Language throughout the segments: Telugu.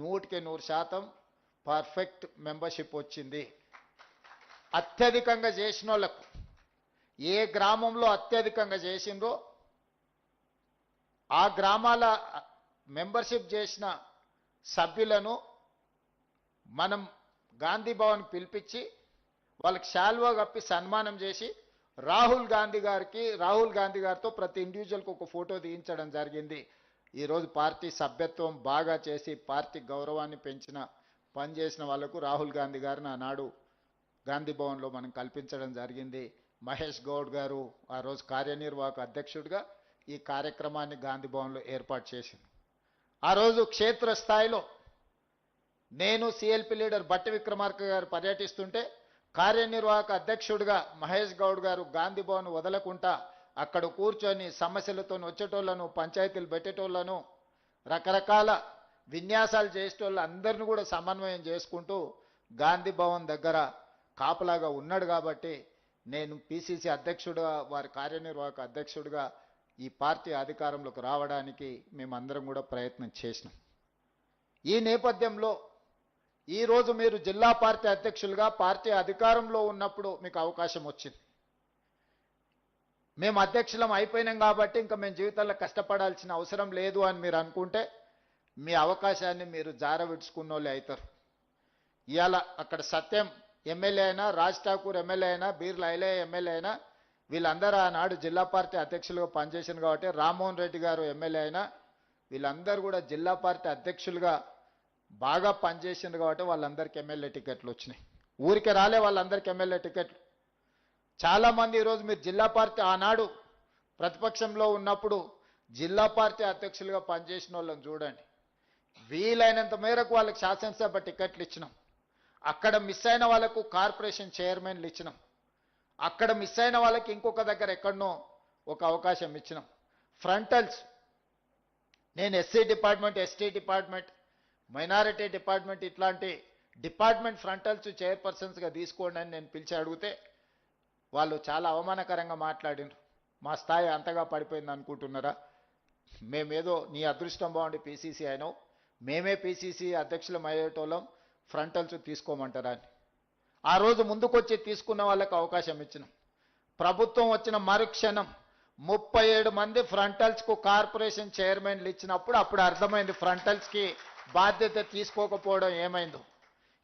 100% పర్ఫెక్ట్ మెంబర్షిప్ వచ్చింది. అత్యధికంగా చేసిన వాళ్ళకు ఏ గ్రామంలో అత్యధికంగా చేసిండ్రో ఆ గ్రామాల మెంబర్షిప్ చేసిన సభ్యులను మనం గాంధీ భవన్ పిలిపించి వాళ్ళకి శాల్వా కప్పి సన్మానం చేసి రాహుల్ గాంధీ గారితో ప్రతి ఇండివిజువల్కి ఒక ఫోటో తీయించడం జరిగింది. ఈరోజు పార్టీ సభ్యత్వం బాగా చేసి పార్టీ గౌరవాన్ని పెంచిన పనిచేసిన వాళ్లకు రాహుల్ గాంధీ గారిని ఆనాడు గాంధీ భవన్లో మనం కల్పించడం జరిగింది. మహేష్ గౌడ్ గారు ఆ రోజు కార్యనిర్వాహక అధ్యక్షుడిగా ఈ కార్యక్రమాన్ని గాంధీ భవన్లో ఏర్పాటు చేసింది. ఆ రోజు క్షేత్రస్థాయిలో నేను సిఎల్పి లీడర్ బట్టి విక్రమార్క గారు పర్యటిస్తుంటే కార్యనిర్వాహక అధ్యక్షుడిగా మహేష్ గౌడ్ గారు గాంధీ భవన్ వదలకుండా అక్కడ కూర్చొని సమస్యలతో వచ్చేటోళ్లను, పంచాయతీలు పెట్టేటోళ్లను, రకరకాల విన్యాసాలు చేసేటోళ్ళు అందరిని కూడా సమన్వయం చేసుకుంటూ గాంధీ భవన్ దగ్గర కాపలాగా ఉన్నాడు. కాబట్టి నేను పిసిసి అధ్యక్షుడిగా, వారి కార్యనిర్వాహక అధ్యక్షుడిగా ఈ పార్టీ అధికారంలోకి రావడానికి మేమందరం కూడా ప్రయత్నం చేసినాం. ఈ నేపథ్యంలో ఈరోజు మీరు జిల్లా పార్టీ అధ్యక్షులుగా పార్టీ అధికారంలో ఉన్నప్పుడు మీకు అవకాశం వచ్చింది. మేము అధ్యక్షులం అయిపోయినాం కాబట్టి ఇంకా మేము జీవితంలో కష్టపడాల్సిన అవసరం లేదు అని మీరు అనుకుంటే మీ అవకాశాన్ని మీరు జారవిడ్చుకున్నోళ్ళే అవుతారు. ఇవాళ అక్కడ సత్యం ఎమ్మెల్యే అయినా, రాజ్ ఠాకూర్ ఎమ్మెల్యే అయినా, బీర్ల ఐలయ్య ఎమ్మెల్యే అయినా వీళ్ళందరూ ఆనాడు జిల్లా పార్టీ అధ్యక్షులుగా పనిచేశారు. కాబట్టి రామ్మోహన్ రెడ్డి గారు ఎమ్మెల్యే అయినా వీళ్ళందరూ కూడా జిల్లా పార్టీ అధ్యక్షులుగా బాగా పనిచేసింది. కాబట్టి వాళ్ళందరికీ ఎమ్మెల్యే టికెట్లు వచ్చినాయి. ఊరికే రాలే వాళ్ళందరికీ ఎమ్మెల్యే టికెట్లు. చాలామంది ఈరోజు మీరు జిల్లా పార్టీ ఆనాడు ప్రతిపక్షంలో ఉన్నప్పుడు జిల్లా పార్టీ అధ్యక్షులుగా పనిచేసిన వాళ్ళని చూడండి. వీలైనంత మేరకు వాళ్ళకి శాసనసభ టికెట్లు ఇచ్చినాం. అక్కడ మిస్ అయిన వాళ్ళకు కార్పొరేషన్ చైర్మన్లు ఇచ్చినాం. అక్కడ మిస్ అయిన వాళ్ళకి ఇంకొక దగ్గర ఎక్కడనో ఒక అవకాశం ఇచ్చినాం. ఫ్రంటల్స్ నేను SC department, ST department, minority department ఇట్లాంటి డిపార్ట్మెంట్ ఫ్రంటల్స్ చైర్పర్సన్స్గా తీసుకోండి అని నేను పిలిచి అడిగితే వాళ్ళు చాలా అవమానకరంగా మాట్లాడినారు. మా స్థాయి అంతగా పడిపోయింది అనుకుంటున్నారా? మేమేదో నీ అదృష్టం బాగుండి పీసీసీ అయినావు, మేమే పీసీసీ అధ్యక్షులం అయ్యేటోళ్ళం, ఫ్రంటల్స్ తీసుకోమంటారా అని. ఆ రోజు ముందుకొచ్చి తీసుకున్న వాళ్ళకు అవకాశం ఇచ్చినాం. ప్రభుత్వం వచ్చిన మరుక్షణం 37 మంది ఫ్రంటల్స్కు కార్పొరేషన్ చైర్మన్లు ఇచ్చినప్పుడు అప్పుడు అర్థమైంది ఫ్రంటల్స్కి బాధ్యత తీసుకోకపోవడం ఏమైందో.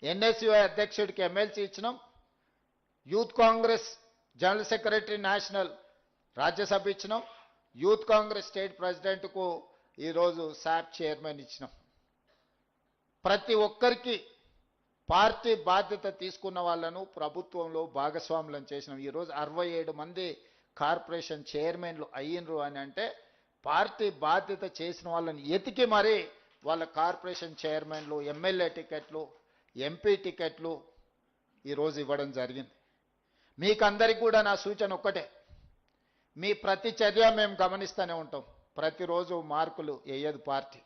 ఎన్ఎస్యుఐ అధ్యక్షుడికి ఎమ్మెల్సీ ఇచ్చినాం. Youth Congress general secretary national Rajya Sabha ఇచ్చినాం. యూత్ కాంగ్రెస్ స్టేట్ ప్రెసిడెంట్కు ఈరోజు శాప్ చైర్మన్ ఇచ్చినాం. ప్రతి ఒక్కరికి పార్టీ బాధ్యత తీసుకున్న వాళ్ళను ప్రభుత్వంలో భాగస్వాములను చేసినాం. ఈరోజు 67 మంది కార్పొరేషన్ చైర్మన్లు అయ్యిండ్రు అని అంటే పార్టీ బాధ్యత చేసిన వాళ్ళని ఎతికి మరీ వాళ్ళ కార్పొరేషన్ చైర్మన్లు, ఎమ్మెల్యే టికెట్లు, ఎంపీ టికెట్లు ఈరోజు ఇవ్వడం జరిగింది. మీకందరికీ కూడా నా సూచన ఒక్కటే, మీ ప్రతి చర్య మేము గమనిస్తూనే ఉంటాం. ప్రతిరోజు మార్కులు వేయదు పార్టీ.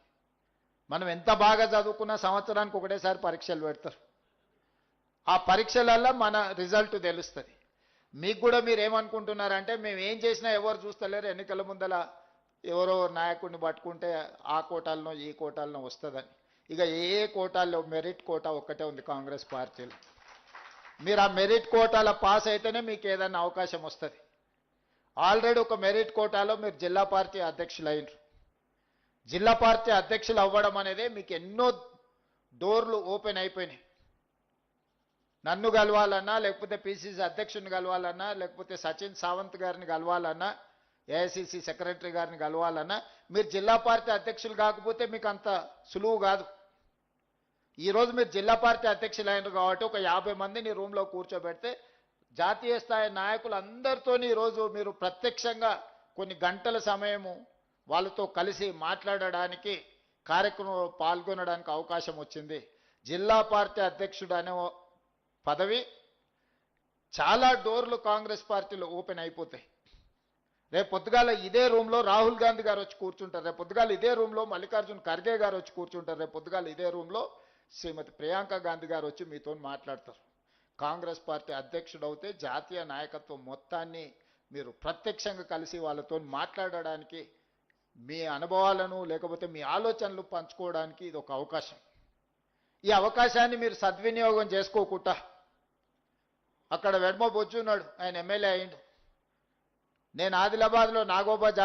మనం ఎంత బాగా చదువుకున్నా సంవత్సరానికి ఒకటేసారి పరీక్షలు పెడతారు. ఆ పరీక్షలలో మన రిజల్ట్ తెలుస్తుంది. మీకు కూడా మీరు ఏమనుకుంటున్నారంటే మేము ఏం చేసినా ఎవరు చూస్తలేరు, ఎన్నికల ముందల ఎవరో నాయకుడిని పట్టుకుంటే ఆ కోటాలను ఈ కోటాలను వస్తుందని. ఇక ఏ కోటాల్లో మెరిట్ కోటా ఒక్కటే ఉంది కాంగ్రెస్ పార్టీలో. మీరు ఆ మెరిట్ కోటాల పాస్ అయితేనే మీకు ఏదైనా అవకాశం వస్తుంది. ఆల్రెడీ ఒక మెరిట్ కోటాలో మీరు జిల్లా పార్టీ అధ్యక్షులు అయినరు. జిల్లా పార్టీ అధ్యక్షులు అవ్వడం అనేది మీకు ఎన్నో డోర్లు ఓపెన్ అయిపోయినాయి. నన్ను కలవాలన్నా, లేకపోతే పిసిసి అధ్యక్షుని కలవాలన్నా, లేకపోతే సచిన్ సావంత్ గారిని కలవాలన్నా, ఏఐసిసి సెక్రటరీ గారిని కలవాలన్నా మీరు జిల్లా పార్టీ అధ్యక్షులు కాకపోతే మీకు అంత సులువు కాదు. ఈరోజు మీరు జిల్లా పార్టీ అధ్యక్షులు అయినారు కాబట్టి ఒక 50 మందిని రూమ్లో కూర్చోబెడితే జాతీయ స్థాయి నాయకులందరితో ఈరోజు మీరు ప్రత్యక్షంగా కొన్ని గంటల సమయము వాళ్ళతో కలిసి మాట్లాడడానికి, కార్యక్రమంలో పాల్గొనడానికి అవకాశం వచ్చింది. జిల్లా పార్టీ అధ్యక్షుడు అనే పదవి చాలా డోర్లు కాంగ్రెస్ పార్టీలో ఓపెన్ అయిపోతాయి. రేపు పొద్దుగాల ఇదే రూమ్లో రాహుల్ గాంధీ గారు వచ్చి కూర్చుంటారు. రేపు పొద్దుగాల ఇదే రూమ్లో మల్లికార్జున్ ఖర్గే గారు వచ్చి కూర్చుంటారు. రేపు పొద్దుగాల ఇదే రూమ్లో శ్రీమతి ప్రియాంక గాంధీ గారు వచ్చి మీతో మాట్లాడతారు. కాంగ్రెస్ పార్టీ అధ్యక్షుడు అవుతే జాతీయ నాయకత్వం మొత్తాన్ని మీరు ప్రత్యక్షంగా కలిసి వాళ్ళతో మాట్లాడడానికి, మీ అనుభవాలను లేకపోతే మీ ఆలోచనలు పంచుకోవడానికి ఇది ఒక అవకాశం. ఈ అవకాశాన్ని మీరు సద్వినియోగం చేసుకోకుండా అక్కడ వెడమ బొజ్జున్నాడు, ఆయన ఎమ్మెల్యే అయిండు. నేను ఆదిలాబాద్లో నాగోబా జాతర